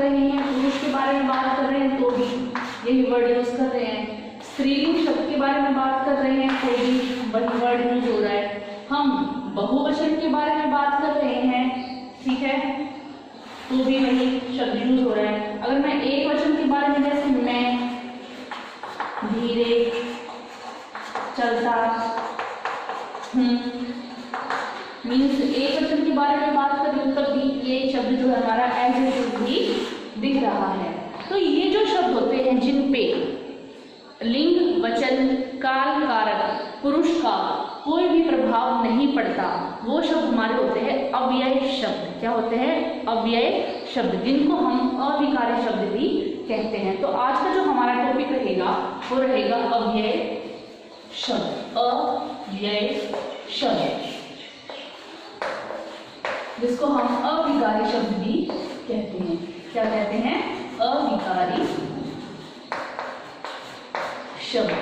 रहे हैं, पुरुष के बारे में बात कर रहे हैं तो भी यही वर्ड यूज कर रहे हैं, स्त्रीलिंग शब्द के बारे में बात कर रहे हैं तो भी वही वर्ड यूज हो रहा है, हम बहुवचन के बारे में बात कर रहे हैं, ठीक है, तो भी वही शब्द यूज हो रहा है। अगर मैं एक वचन के बारे में, जैसे मैं धीरे चलता मीन्स एक वचन के बारे में बात कर रही हूँ तब भी ये शब्द जो है हमारा एडजेक्टिव भी दिख रहा है। तो ये जो शब्द होते हैं जिन पे लिंग वचन काल कारक पुरुष का कोई भी प्रभाव नहीं पड़ता वो शब्द हमारे होते हैं अव्यय शब्द। क्या होते हैं? अव्यय शब्द, जिनको हम अविकारी शब्द भी कहते हैं। तो आज का जो हमारा टॉपिक रहेगा वो रहेगा अव्यय शब्द, अव्यय शब्द, जिसको हम अविकारी शब्द भी कहते हैं। क्या कहते हैं? अविकारी शब्द।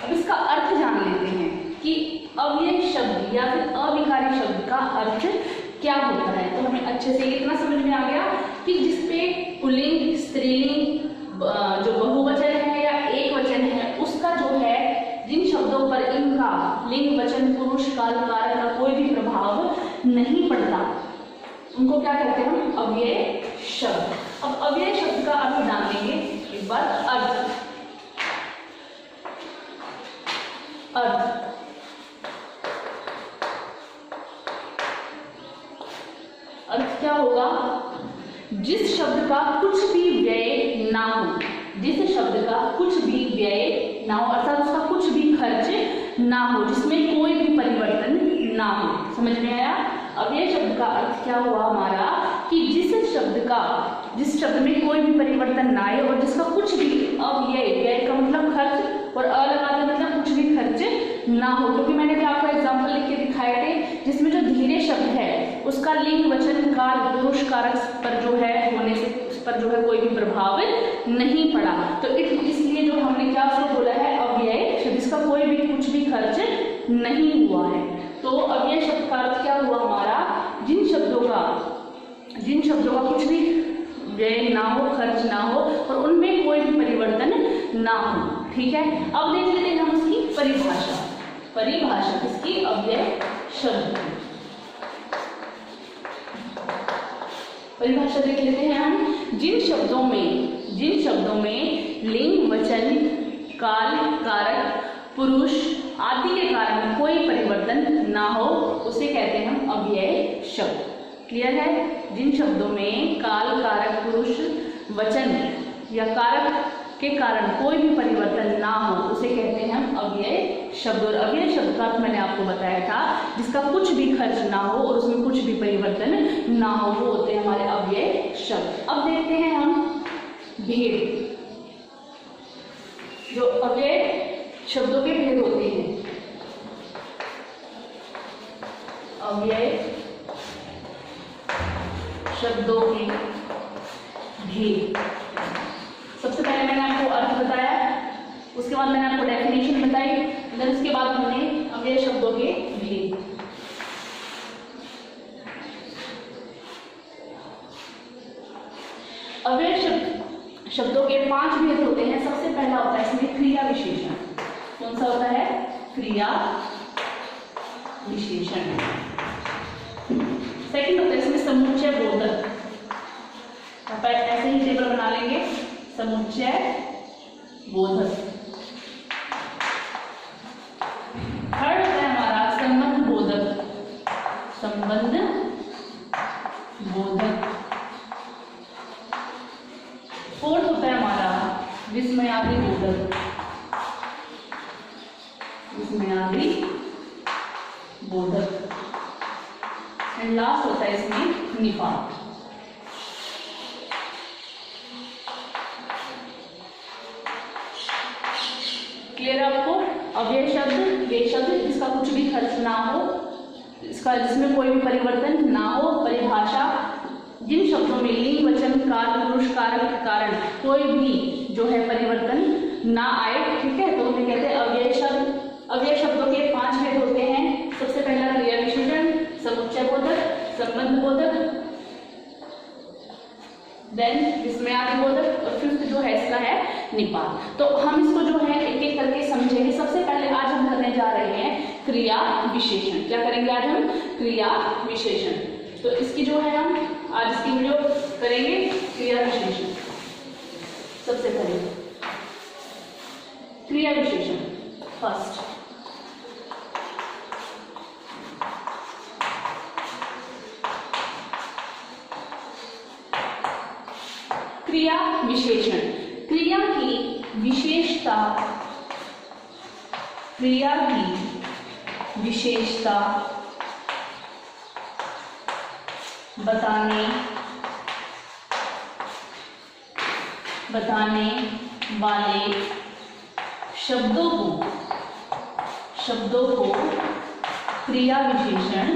अब इसका अर्थ जान लेते हैं कि अव्यय शब्द या फिर अविकारी शब्द का अर्थ क्या होता है। तो हमें अच्छे से इतना समझ में आ गया कि जिसपे पुल्लिंग, स्त्रीलिंग, जो बहुवचन है या एक वचन है, उसका जो है जिन शब्दों पर इनका लिंग वचन पुरुष काल कारक का कोई भी प्रभाव नहीं पड़ता उनको क्या कहते हैं? हम अव्यय शब्द। अब अव्यय शब्द का अर्थ जान लेंगे एक बार। अर्थ क्या होगा? जिस शब्द का कुछ भी व्यय ना हो, जिस शब्द का कुछ भी व्यय ना हो, अर्थात उसका कुछ भी खर्च ना हो, जिसमें कोई भी परिवर्तन ना हो। समझ में आया? अव्यय शब्द का अर्थ क्या हुआ हमारा कि जिस शब्द में कोई भी परिवर्तन ना आए और जिसका कुछ भी अव्यय, व्यय का मतलब खर्च और अलगाते मतलब कुछ भी खर्च ना हो। क्योंकि मैंने भी आपको एग्जाम्पल लिख के दिखाए थे जिसमें जो धीरे शब्द है उसका लिंग वचन काल पुरुष कारक पर जो है होने से उस पर जो है कोई भी प्रभाव नहीं पड़ा। तो इसलिए जो हमने क्या उसको बोला है? अव्यय शब्द, जिसका कोई भी कुछ भी खर्च नहीं हुआ है। तो अव्यय शब्द का अर्थ क्या हुआ हमारा? जिन शब्दों का कुछ भी व्यय ना हो, खर्च ना हो और उनमें कोई भी परिवर्तन ना हो। ठीक है, अब देख लेते हैं हम उसकी परिभाषा किसकी? अव्यय शब्द की परिभाषा देख लेते हैं हम। जिन शब्दों में लिंग वचन काल कारक पुरुष आदि के कारण कोई परिवर्तन ना हो उसे कहते हैं हम अव्यय शब्द। क्लियर है? जिन शब्दों में काल कारक पुरुष वचन या कारक के कारण कोई भी परिवर्तन ना हो उसे कहते हैं हम अव्यय शब्द। और अव्यय शब्द का अर्थ मैंने आपको बताया था जिसका कुछ भी खर्च ना हो और उसमें कुछ भी परिवर्तन ना हो वो होते हैं हमारे अव्यय शब्द। अब देखते हैं हम भेद। जो अव्यय शब्दों के भेद होते हैं, अव्यय शब्दों के भेद। सबसे पहले मैंने आपको अर्थ बताया, उसके बाद मैंने आपको डेफिनेशन बताई, फिर उसके बाद हमने अव्यय शब्दों के भेद। अव्यय शब्दों के 5 भेद होते हैं। सबसे पहला होता है इसमें क्रिया विशेषण। कौन सा होता है? क्रिया विशेषण। सेकंड होता है इसमें समुच्चय बोधक। आप ऐसे ही टेबल बना लेंगे, समुच्चय बोधक। थर्ड होता है हमारा संबंध बोधक। फोर्थ होता है हमारा विस्मयादि बोधक। एंड लास्ट होता है इसमें निपात। क्लियर आपको? अव्यय शब्द वे शब्द जिसका कुछ भी खर्च ना हो, जिसमें कोई भी परिवर्तन ना हो। परिभाषा: जिन शब्दों में लिंग वचन काल पुरुष कारक के कारण कोई भी जो है परिवर्तन ना आए। ठीक है, तो उन्हें कहते हैं अव्यय शब्द। अव्यय शब्दों के 5 भेद होते हैं। सबसे पहला क्रिया विशेषण, समुच्चय बोधक, संबंध बोधक, देन जिसमें आगे बोधक, और फिफ्थ जो है इसका है निपात। तो हम इसको जो है एक एक करके समझेंगे। सबसे पहले आज हम करने जा रहे हैं क्रिया विशेषण। क्या करेंगे आज हम? क्रिया विशेषण। तो इसकी जो है हम आज इसकी वीडियो करेंगे क्रिया विशेषण। सबसे पहले क्रिया विशेषण फर्स्ट। क्रिया विशेषण, क्रिया की विशेषता, क्रिया की विशेषता बताने वाले शब्दों को क्रिया विशेषण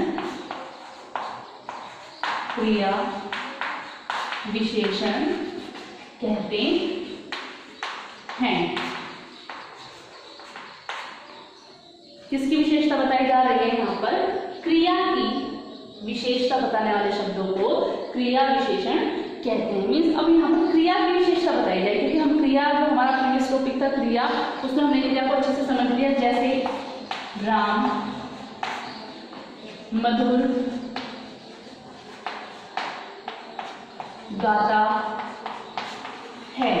कहते हैं। किसकी विशेषता बताई जा रही है यहाँ पर? क्रिया की विशेषता बताने वाले शब्दों को क्रिया विशेषण कहते हैं। मीन्स अब यहाँ पर क्रिया की विशेषता बताई जाए, क्योंकि हम क्रिया जो हमारा प्रीवियस टॉपिक था क्रिया, उसमें हमने क्रिया को अच्छे से समझ लिया। जैसे राम, मधुर, गाता है।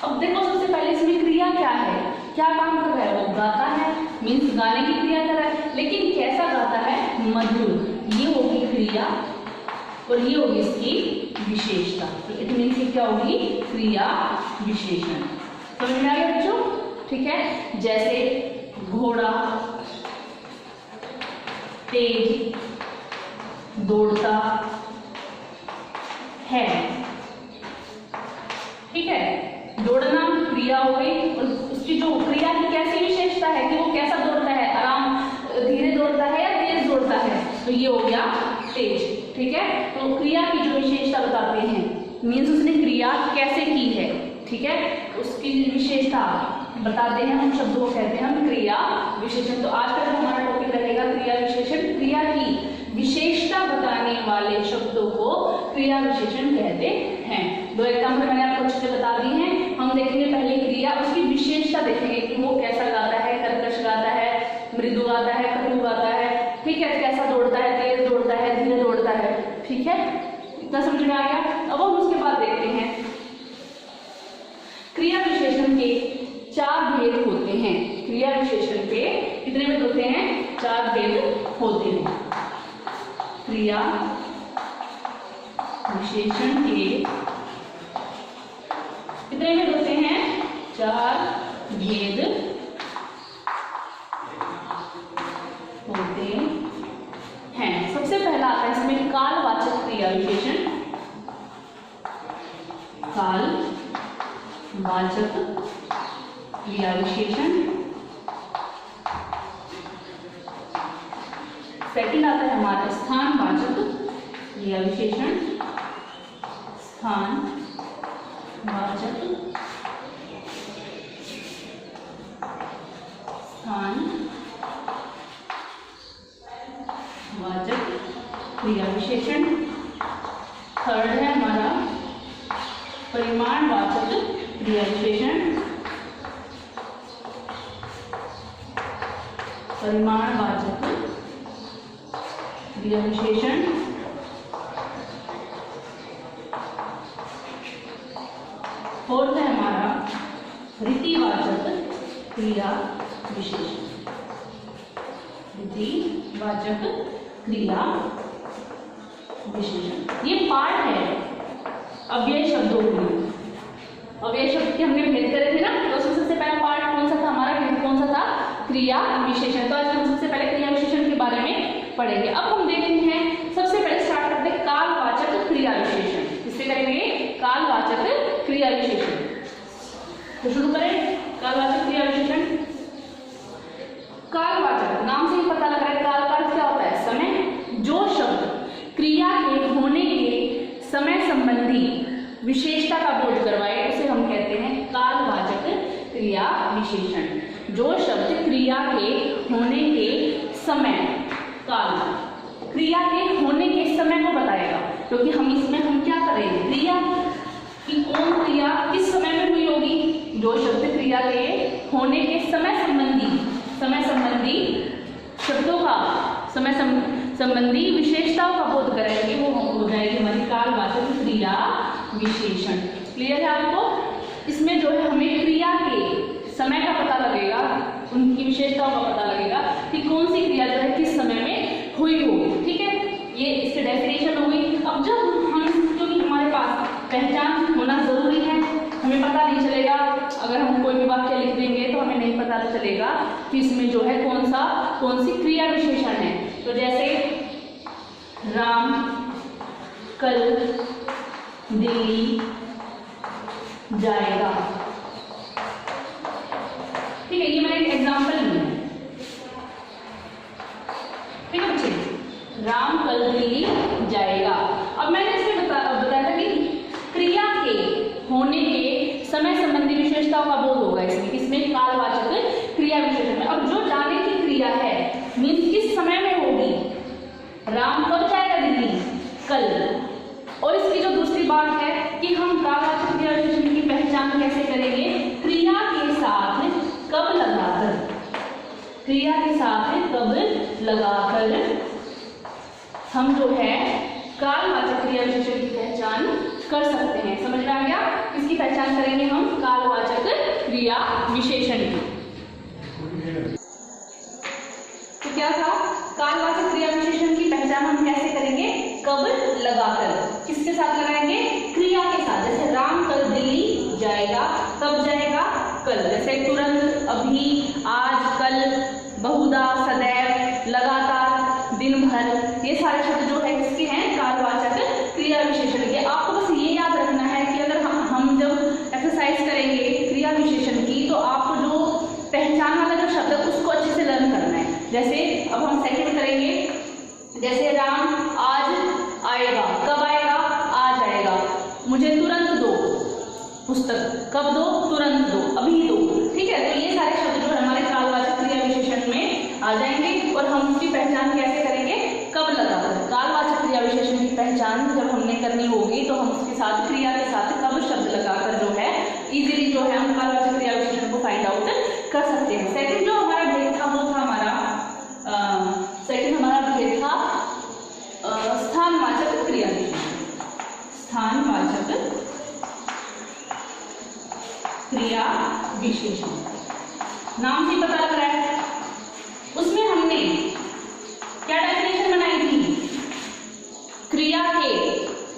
अब देखो सबसे पहले इसमें क्रिया क्या है, क्या काम कर रहा है? वो गाता है, मीन्स गाने की क्रिया कर रहा है, लेकिन कैसा गाता है? मधुर। ये होगी क्रिया और ये होगी इसकी विशेषता। तो इट मीन्स ये क्या होगी? क्रिया विशेषण। समझ में आ गया बच्चों? ठीक है। जैसे घोड़ा तेज दौड़ता है। ठीक है, दौड़ना क्रिया हो गई, और उसकी जो क्रिया की कैसी विशेषता है कि वो कैसा दौड़ता है? आराम, धीरे दौड़ता है या तेज दौड़ता है? तो ये हो गया तेज। ठीक है, तो क्रिया की जो विशेषता बताते हैं, मीन्स उसने क्रिया कैसे की है, ठीक है, उसकी विशेषता बताते हैं हम शब्दों को कहते हैं हम क्रिया विशेषण। तो आज का जो हमारा टॉपिक रहेगा क्रिया विशेषण। क्रिया की विशेषता बताने वाले शब्दों को क्रिया विशेषण कहते हैं। दो एग्जाम्पल मैंने आपको अच्छे से बता दी हैं। हम देखेंगे पहले क्रिया, उसकी विशेषता देखेंगे कि वो कैसा गाता है, कर्कश गाता है, मृदु गाता है, कटु गाता है, ठीक है, कैसा दौड़ता है, तेज दौड़ता है, धीरे दौड़ता है। ठीक है, इतना समझ में आ गया। अब हम उसके बाद देखते हैं क्रिया विशेषण के 4 भेद होते हैं। क्रिया विशेषण के कितने भेद होते हैं? 4 भेद होते हैं। क्रिया विशेषण के कितने भेद होते हैं? 4 भेद होते हैं। सबसे पहला आता है इसमें कालवाचक क्रिया विशेषण। कालवाचक क्रिया विशेषण। सेकंड आता है हमारा स्थानवाचक क्रिया विशेषण। स्थानवाचक क्रिया विशेषण। थर्ड है हमारा परिमाणवाचक क्रिया विशेषण। परिमाणवाचक क्रिया विशेषण। फोर्थ है हमारा रीतिवाचक क्रिया विशेषण। रीतिवाचक क्रिया विशेषण। ये पार्ट है अव्यय शब्दों के। अव्यय शब्द के हमने भेद करे थे ना, तो उसमें सबसे पहला पार्ट कौन सा था हमारा? भेद कौन सा था? क्रिया विशेषण। तो आज हम सबसे पहले क्रिया विशेषण के बारे में पढ़ेंगे। अब हम देखते हैं, सबसे पहले स्टार्ट करते हैं कालवाचक क्रिया विशेषण। किससे करेंगे? कालवाचक क्रिया विशेषण। तो शुरू करें कालवाचक क्रिया विशेषण। कालवाचक नाम से ही पता लग रहा है, काल का अर्थ क्या होता है? समय। जो शब्द क्रिया के होने के समय संबंधी विशेषता का बोध करवाए उसे हम कहते हैं कालवाचक क्रिया विशेषण। जो शब्द क्रिया के होने के समय, काल, क्रिया के होने के समय को बताएगा, क्योंकि हम इसमें हम क्या करेंगे? क्रिया कि कौन क्रिया किस समय में हुई होगी। जो शब्द क्रिया के होने के समय संबंधी शब्दों का समय संबंधी विशेषताओं का बोध कराएंगे, वो हो जाएगी हमारी कालवाचक क्रिया विशेषण। क्लियर है आपको? इसमें जो है हमें क्रिया के समय का पता लगेगा, उनकी विशेषताओं का पता लगेगा कि कौन सी क्रिया जो है किस समय में हुई होगी। ठीक है, ये इसकी डेफिनेशन हो गई। अब जब हम, क्योंकि हमारे पास पहचान होना जरूरी है, हमें पता नहीं चलेगा अगर हम कोई भी वाक्य लिख देंगे तो हमें नहीं पता चलेगा कि इसमें जो है कौन सी क्रिया विशेषण है। तो जैसे राम कल दिल्ली जाएगा, ठीक है, ये मैंने एक एग्जाम्पल लिया है। ठीक है बच्चे, राम कल दिल्ली जाएगा। अब मैंने इसमें बताया था कि क्रिया के होने के समय संबंधी विशेषताओं का बोध होगा इसमें कालवाचक क्रिया विशेषण में। अब जो जाने की क्रिया है मीन्स किस समय में होगी, राम कब जाएगा दिल्ली, कल। और इसकी जो दूसरी बात है कि हम कालवाचक क्रिया विशेषण की पहचान कैसे करेंगे, क्रिया के साथ कब लगाकर, क्रिया के साथ कब लगाकर हम जो है कालवाचक क्रिया विशेषण की पहचान कर सकते हैं। समझ में आ गया? इसकी पहचान करेंगे हम कालवाचक क्रिया विशेषण की। तो क्या था, कालवाचक क्रिया विशेषण की पहचान हम कैसे करेंगे, कब लगाकर। किसके साथ लगाएंगे, क्रिया के साथ। जैसे राम कल दिल्ली जाएगा, कब जाएगा, कल। जैसे तुरंत, अभी, आज, कल, बहुधा, सदैव, लगातार, दिन भर, ये सारे शब्द जो है किसके हैं, कालवाचक क्रिया विशेषण के। आपको बस ये याद रखना है कि अगर हम जब एक्सरसाइज करेंगे क्रिया विशेषण की तो आपको जो पहचान वाला जो शब्द है उसको अच्छे से लर्न करना है। जैसे अब हम सेकंड करेंगे, जैसे राम आज आएगा, कब आएगा, आज आएगा। मुझे तुरंत दो पुस्तक, कब दो, तुरंत दो, अभी दो। ठीक है, तो ये सारे शब्द जो है हमारे कालवाचक क्रिया विशेषण में आ जाएंगे और हम उसकी पहचान कैसे करेंगे, कब लगाकर। कालवाचक क्रिया विशेषण की पहचान जब हमने करनी होगी तो हम उसके साथ क्रिया के साथ कब शब्द लगाकर जो है इजीली जो है हम कालवाचक क्रिया विशेषण को फाइंड आउट कर सकते हैं। सेकंड जो हमारा भेद था वो था हमारा भेद था स्थानवाचक क्रिया विशेषण। स्थानवाचक क्रिया विशेषण नाम से पता लग रहा है। उसमें हमने क्या डेफिनेशन बनाई थी, क्रिया के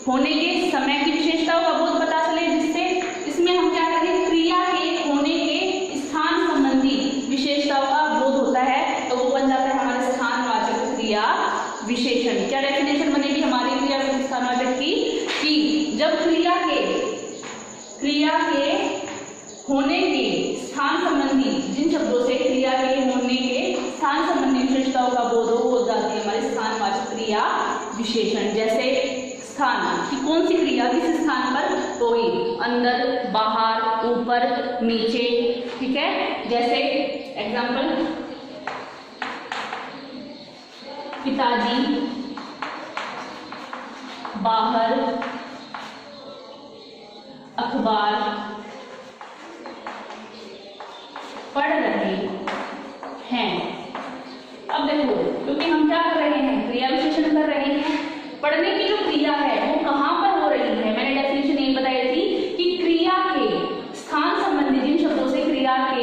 होने के समय की विशेषताओं का बोध पता चले, जिससे इसमें हम क्या करें, क्रिया के होने के स्थान संबंधी विशेषताओं का बोध होता है, तो वो बन जाता है हमारे स्थानवाचक क्रिया विशेषण। क्या डेफिनेशन बनेगी हमारी क्रिया स्थानवाचक की, कि जब क्रिया के होने के स्थान संबंधी, जिन शब्दों से क्रिया के होने के स्थान संबंधी विशेषताओं का बोध हो जाती है हमारे स्थानवाचक क्रिया विशेषण। जैसे स्थान कि कौन सी क्रिया किस स्थान पर होगी, अंदर, बाहर, ऊपर, नीचे। ठीक है, जैसे एग्जाम्पल, पिताजी बाहर अखबार पढ़ रहे हैं। अब देखो, क्योंकि हम क्या कर रहे हैं, क्रिया विशेषण कर रहे हैं, पढ़ने की जो क्रिया है वो कहाँ पर हो रही है। मैंने डेफिनेशन यही बताई थी कि क्रिया के स्थान संबंधी, जिन शब्दों से क्रिया के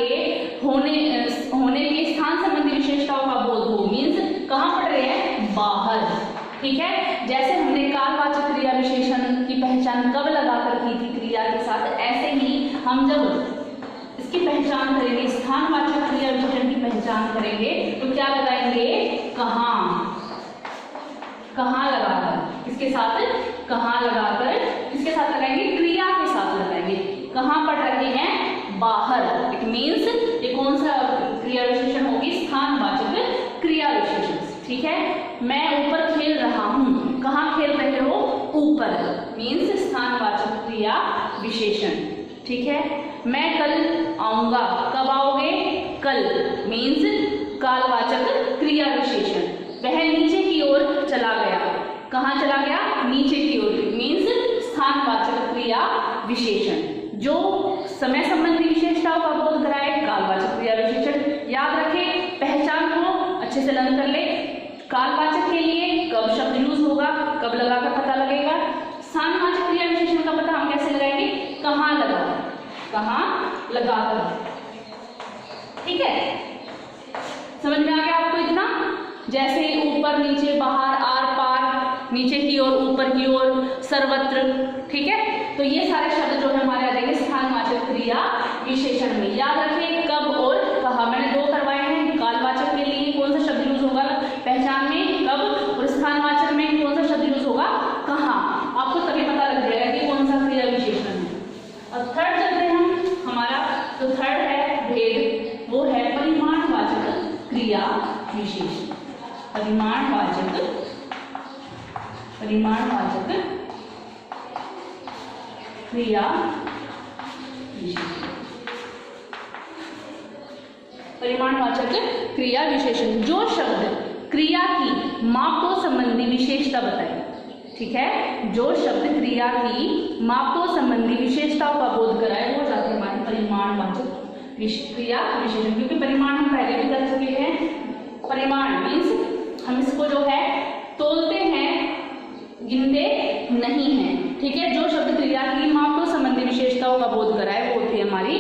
होने के स्थान संबंधी विशेषताओं का बोध हो, मीन्स कहाँ पढ़ रहे हैं, बाहर। ठीक है, जैसे हमने कालवाचक क्रिया विशेषण की पहचान कब लगाकर की थी क्रिया के साथ, ऐसे ही हम जब इसकी पहचान करेंगे, स्थानवाचक क्रिया विशेषण की पहचान करेंगे, तो क्या लगाएंगे, कहाँ लगाकर, किसके साथ, कहाँ लगाकर, किसके साथ लगाएंगे, क्रिया के साथ लगाएंगे। कहाँ पढ़ रहे हैं, बाहर। इट मीन्स ये कौन सा क्रिया विशेषण होगी, स्थानवाचक क्रिया विशेषण। ठीक है, मैं ऊपर खेल रहा हूँ, कहाँ खेल रहे हो, ऊपर, मीन्स स्थानवाचक क्रिया विशेषण। ठीक है, मैं कल आऊंगा, कब आओगे, कल, मीन्स कालवाचक क्रिया विशेषण। वह नीचे की ओर चला गया, कहाँ चला गया, नीचे की ओर, मीन्स स्थान स्थानवाचक क्रिया विशेषण। जो समय संबंधी विशेषताओं का बोध कराए कालवाचक क्रिया विशेषण। याद रखें, पहचान को अच्छे से लर्न कर ले। कालवाचक के लिए कब शब्द यूज होगा, कब लगाकर पता लगेगा। स्थानवाचक क्रिया विशेषण का पता हम कैसे लगाएंगे, कहाँ लगाकर। ठीक है, समझ में आ गया आपको इतना? जैसे ऊपर नीचे बाहर आर पार, नीचे की ओर ऊपर की ओर सर्वत्र। ठीक है, तो ये सारे शब्द जो है हमारे आ जाएंगे स्थानवाचक क्रिया विशेषण में। याद रखिए कब और कहाँ, मैंने दो करवाए हैं। कालवाचक के लिए कौन सा शब्द यूज होगा पहचान में, कब, और स्थानवाचक में कौन सा शब्द यूज होगा कहाँ। आपको तभी पता लग जाएगा कि कौन सा क्रिया विशेषण है। और थर्ड चलते हैं हम, हमारा तो थर्ड है भेद, वो है परिमाणवाचक क्रिया विशेषण। परिमाणवाचक क्रिया विशेषण। परिमाणवाचक क्रिया विशेषण जो शब्द क्रिया की मापों संबंधी विशेषता बताए। ठीक है, जो शब्द क्रिया की मापों संबंधी विशेषताओं का बोध कराए वो जाते हैं हमारे परिमाणवाचक क्रिया विशेषण। क्योंकि परिमाण हम पहले भी कर चुके हैं। परिमाण मीन्स हम इसको जो है तोलते हैं, गिनते नहीं हैं। ठीक है, जो शब्द क्रिया की मापों संबंधी विशेषताओं का बोध कराए वो होती है हमारी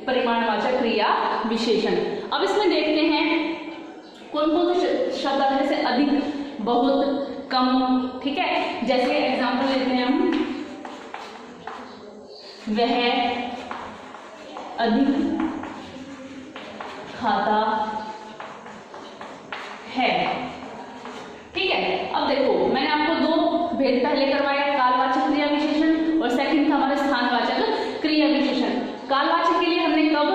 परिमाणवाचक क्रिया विशेषण। अब इसमें देखते हैं कौन कौन से शब्द आते हैं, जैसे अधिक, बहुत, कम। ठीक है, जैसे एग्जाम्पल लेते हैं हम, वह अधिक खाता है। ठीक है, अब देखो मैंने आपको दो भेद पहले करवाया, कालवाचक क्रिया विशेषण और सेकंड था हमारा स्थानवाचक क्रिया विशेषण। कालवाचक के लिए हमने कब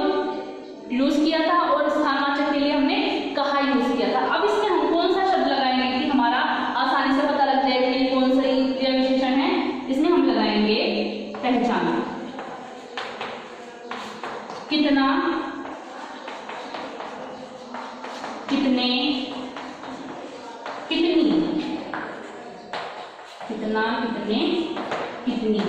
यूज किया था और स्थानवाचक के लिए हमने कहाँ यूज किया था। अब इसमें हम कौन सा शब्द लगाएंगे कि हमारा आसानी से पता लग जाएगा कि कौन सा क्रिया विशेषण है। इसमें हम लगाएंगे पहचान। कितना, कितने, कितनी, कितना, कितने, कितनी।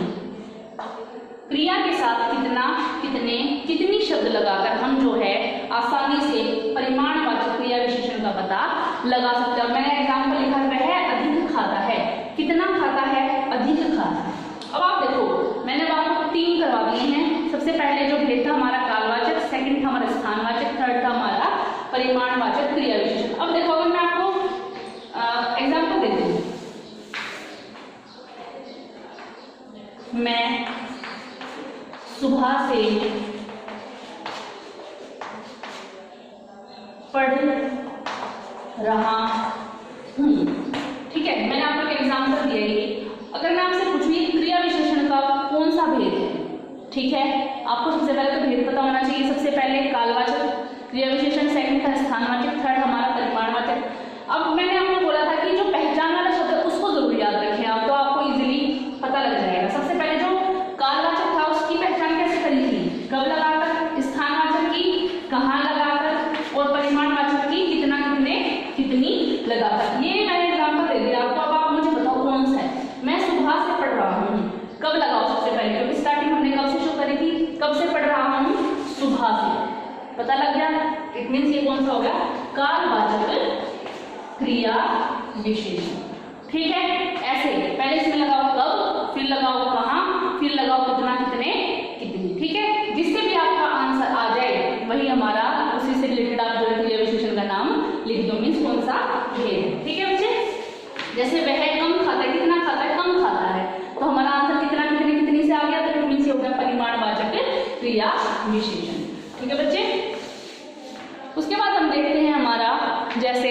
क्रिया के साथ कितना, कितने, कितनी शब्द लगाकर हम जो है आसानी से परिमाणवाचक क्रिया विशेषण का पता लगा सकते हैं। मैंने एग्जाम्पल लिखा है अधिक खाता है। कितना खाता है, अधिक खाता है। अब आप देखो मैंने आपको 3 करवा दिए हैं। सबसे पहले जो भेद था हमारा कालवाचक, सेकंड था हमारा स्थानवाचक, थर्ड था हमारा परिमाणवाचक क्रिया विशेषण। अब देखो अगर मैं आपको एग्जाम्पल देती हूँ, मैं सुबह से पढ़ रहा हूँ। ठीक है, मैंने आपको एक एग्जाम्पल दिया है। अगर मैं आपसे पूछूँ क्रिया विशेषण का कौन सा भेद है, ठीक है, आपको सबसे पहले तो भेद पता होना चाहिए। सबसे पहले कालवाचक क्रिया विशेषण, सेकंड था स्थानवाचक, थर्ड हमारा परिमाणवाचक। अब मैंने आपको बोला था कि जो पहचान वाला शब्द है उसको जरूर याद रखें आप, तो आपको इजीली पता लग जाएगा। सबसे पहले जो कालवाचक था उसकी पहचान कैसे करी थी, कब लगाकर, स्थानवाचक की कहाँ लगाकर, और परिमाणवाचक की कितना, कितने, कितनी लगाकर। ये मैंने एग्जाम्पल दे दिया आपको। अब आप मुझे बताओ कौन सा है। मैं सुबह से पढ़ रहा हूँ, कब लगाओ सबसे पहले, क्योंकि स्टार्टिंग हमने कब से शुरू करी थी, कब से पढ़ रहा हूँ, सुबह से। पता लग गया, इट मीन्स ये कौन सा हो गया, कालवाचक क्रिया विशेषण। ठीक है, ऐसे पहले इसमें लगाओ कब, फिर लगाओ कहाँ, फिर लगाओ कितना, कितने, कितनी। ठीक है, जिससे भी आपका आंसर आ जाए वही हमारा, उसी से रिलेटेड आप जो क्रिया विशेषण का नाम लिख दो, मीन्स कौन सा भेद। ठीक है बच्चे, जैसे वह कम खाता है, कितना खाता है, कम खाता है, तो हमारा आंसर कितना, कितने, कितनी से आ गया, तो इट मीन्स ये हो गया परिमाणवाचक क्रिया विशेषण। ठीक है बच्चे, उसके बाद हम देखते हैं हमारा, जैसे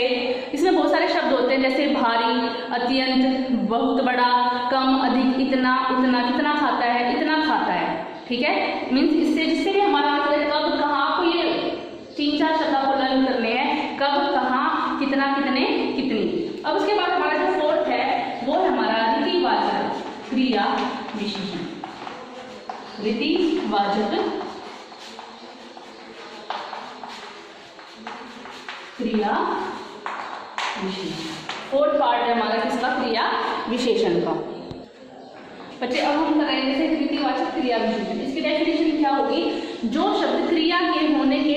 इसमें बहुत सारे शब्द होते हैं, जैसे भारी, अत्यंत, बहुत बड़ा, कम, अधिक, इतना, उतना, कितना खाता है, इतना खाता है। ठीक है, मीन्स इससे जिससे भी हमारा आंसर कब, कहाँ, आपको ये 3-4 शब्द आपको लर्न करने हैं, कब, कहाँ, कितना, कितने, कितनी। अब उसके बाद हमारा जो फोर्थ है वो है हमारा रीतिवाचक क्रिया विशेषण। रीतिवाचक क्रिया विशेषण, फोर्थ पार्ट है हमारा किसका, क्रिया विशेषण का। बच्चे अब हम कर रहे हैं जैसे रीतिवाचक क्रिया विशेषण। इसकी डेफिनेशन क्या होगी, जो शब्द क्रिया के होने के,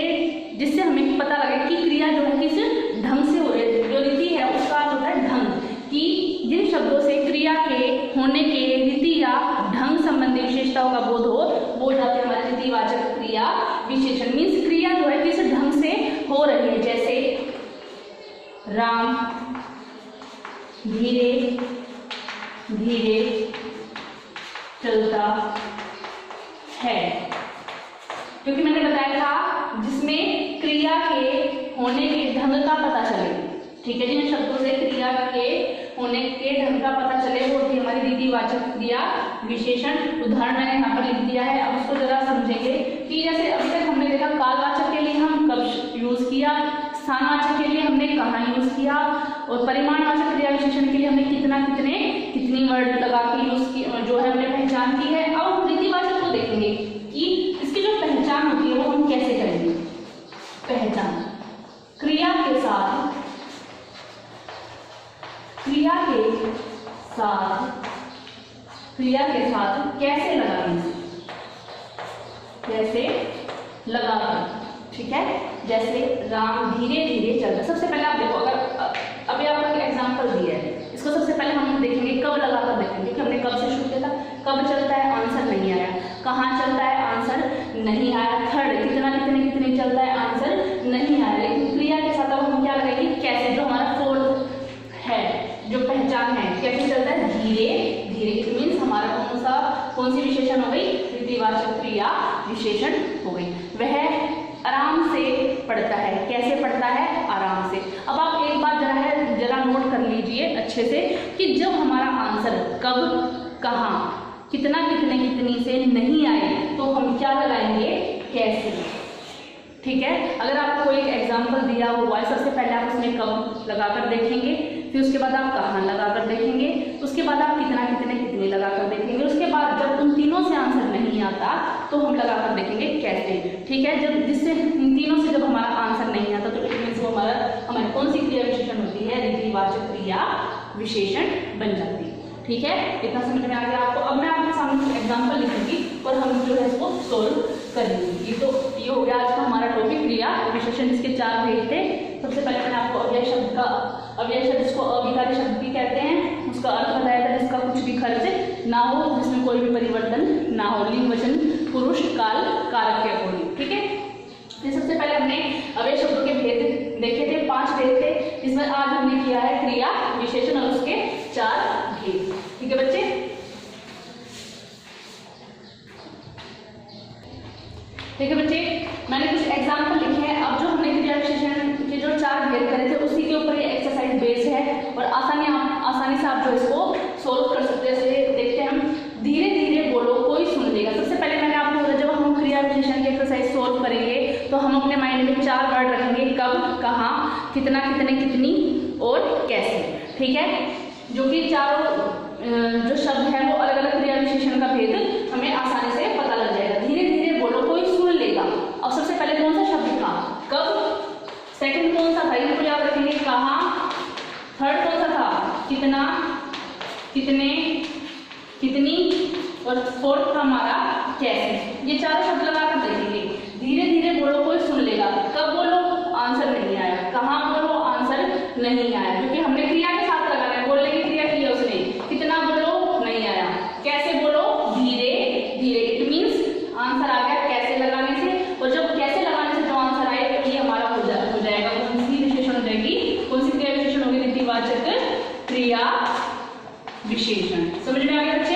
जिससे हमें पता लगे कि क्रिया जो है किस ढंग से हो रही है, जो रीति है उसका अर्थ होता है ढंग, कि जिन शब्दों से क्रिया के होने के रीति या ढंग संबंधी विशेषताओं का बोध हो, वो जाते हैं हमारे रीतिवाचक क्रिया विशेषण। मीन्स क्रिया जो है किस ढंग से हो रही है, जैसे राम धीरे धीरे चलता है, क्योंकि मैंने बताया था जिसमें क्रिया के होने के ढंग का पता चले, ठीक है, जिन शब्दों से क्रिया के होने के ढंग का पता चले वो थी हमारी रीतिवाचक क्रिया विशेषण। उदाहरण मैंने यहाँ पर लिख दिया है, अब उसको जरा समझेंगे कि जैसे अभी तक हमने देखा कालवाचक के लिए हम कब यूज किया, स्थानवाचक के लिए हमने कहाँ यूज किया, और परिमाणवाचक क्रिया विशेषण के लिए हमने कितनी वर्ड लगा के यूज की, जो है हमने पहचान की है। अब हम रीतिवाचक को देखेंगे कि इसकी जो पहचान होती है वो हम कैसे करेंगे। पहचान क्रिया के साथ कैसे लगाएंगे, ठीक है। जैसे राम धीरे धीरे चलता, सबसे पहले आप देखो, अगर अभी आपको एक एग्जांपल दिया है, इसको सबसे पहले हम देखेंगे कब लगाकर देखेंगे कि हमने कब से शुरू किया था। कब चलता है, आंसर नहीं आया। कहाँ चलता है, आंसर नहीं आया। थर्ड कितने चलता है, आंसर नहीं आया। लेकिन क्रिया के साथ अब हम क्या लगाएंगे, कैसे, जो हमारा फोर्थ है, जो पहचान है, कैसे चलता है, धीरे धीरे। इट मीन्स हमारा कौन सी विशेषण हो गई, रीतिवाचक क्रिया विशेषण हो गई। वह आराम से पढ़ता है, कैसे पढ़ता है, आराम से। अब आप एक बात जरा नोट कर लीजिए अच्छे से कि जब हमारा आंसर कब, कहाँ, कितनी से नहीं आए तो हम क्या लगाएंगे, कैसे, ठीक है। अगर आपको एक एग्जांपल दिया हुआ है, सबसे पहले आप उसमें कब लगाकर देखेंगे, फिर उसके बाद आप कहाँ लगाकर देखेंगे, उसके बाद आप कितने लगाकर देखेंगे, उसके बाद जब उन तीनों से आंसर नहीं आता तो हम लगाकर देखेंगे कैसे, ठीक है। जब जिससे इन तीनों से जब हमारा आंसर नहीं आता तो इट मीन्स वो हमारी कौन सी क्रिया विशेषण होती है, रीतिवाचक क्रिया विशेषण बन जाती है, ठीक है। इतना समझ में आ गया आपको। अब मैं आपके सामने एग्जाम्पल लिखूंगी और हम जो है इसको सोल्व करेंगे। ये हो गया आज का हमारा टॉपिक क्रिया विशेषण, जिसके 4 भेद थे। सबसे पहले मैंने आपको अव्यय शब्द जिसको अविकारी शब्द भी कहते हैं, उसका अर्थ बताया था, जिसका कुछ भी खर्च ना हो, जिसमें कोई भी परिवर्तन ना हो, लिंग वचन पुरुष काल कारक के अकॉर्डिंग, ठीक है। सबसे पहले हमने अव्यय शब्दों के भेद देखे थे, 5 भेद थे, इसमें आज हमने किया है क्रिया विशेषण और उसके 4 भेद, ठीक है बच्चे। ठीक है बच्चे, मैंने कुछ एग्जाम्पल लिखे हैं। अब जो हमने क्रिया विशेषण के जो 4 भेद करे थे उसी के ऊपर ये एक्सरसाइज बेस है और आसानी से आप जो इसको सोल्व कर सकते हैं। जैसे देखते हैं हम, धीरे धीरे बोलो कोई सुन लेगा। सबसे पहले मैंने आपको बोला जब हम क्रिया विशेषण की एक्सरसाइज सोल्व करेंगे तो हम अपने माइंड में 4 वर्ड रखेंगे, कब, कहाँ, कितना, कितनी और कैसे, ठीक है। जो कि चारों जो शब्द है वो अलग अलग क्रिया विशेषण का भेद हमें आसानी से पता लग जाएगा। धीरे धीरे बोलो कोई सुन लेगा। अब सबसे पहले कौन सा शब्द था, कब, सेकंड कौन सा था, इनको याद रखेंगे, कहाँ, थर्ड कौन सा था, कितना, कितनी और फोर्थ था हमारा कैसे। ये 4 शब्द लगाकर देखेंगे। धीरे धीरे बोलो कोई सुन लेगा, कब बोलो, आंसर नहीं आया, कहाँ बोलो, आंसर नहीं आया, क्योंकि हमने क्रिया के साथ लगाना है, बोलने की क्रिया की है उसने। कितना बोलो, नहीं आया, कैसे बोलो, धीरे धीरे। इट मीन्स आंसर आ गया कैसे लगाने से, और जब कैसे लगाने से जो आंसर आए तो ये हमारा हो जाएगा कौन सी विशेषण हो जाएगी, कौन सी क्रिया विशेषण होगी, रीतिवाचक क्रिया विशेषण। समझ में आ गया बच्चे।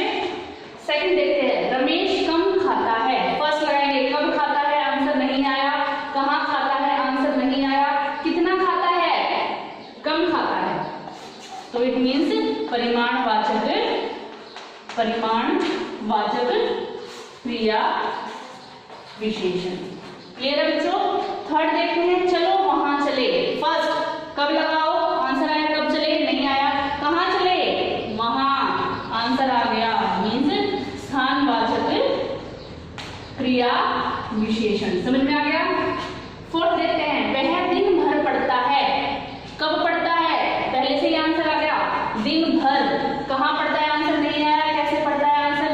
सेकंड देखते हैं, रमेश कम खाता है। फर्स्ट लगाएंगे, कब खाता है, आंसर नहीं आया, कहाँ खाता है, आंसर नहीं आया, कितना खाता है, कम खाता है, तो इट मीन्स परिमाणवाचक क्रिया विशेषण। क्लियर है बच्चों। थर्ड देखते हैं, चलो वहां चले। फर्स्ट कब लगाओ, आंसर आया, कब चले, नहीं आया, कहाँ चले, वहां, आंसर आ गया, मीन्स स्थानवाचक क्रिया विशेषण। समझ में आ गया। फोर्थ देखते हैं, वह दिन भर पढ़ता है। कब पढ़ता है, पहले से ही आंसर आ गया, दिन भर। कहाँ पढ़ता है, आंसर नहीं आया, कैसे पढ़ता है, आंसर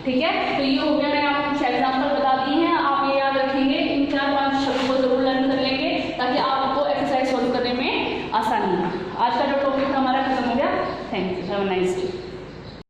ठीक है, तो ये हो गया, मैंने आपको कुछ एग्जाम्पल बता दिए हैं, आप ये याद रखेंगे, इन 4-5 शब्दों को जरूर लर्न कर लेंगे ताकि आपको एक्सरसाइज सॉल्व करने में आसानी हो। आज का जो टॉपिक हमारा खत्म हो गया। Thank you, have a nice day.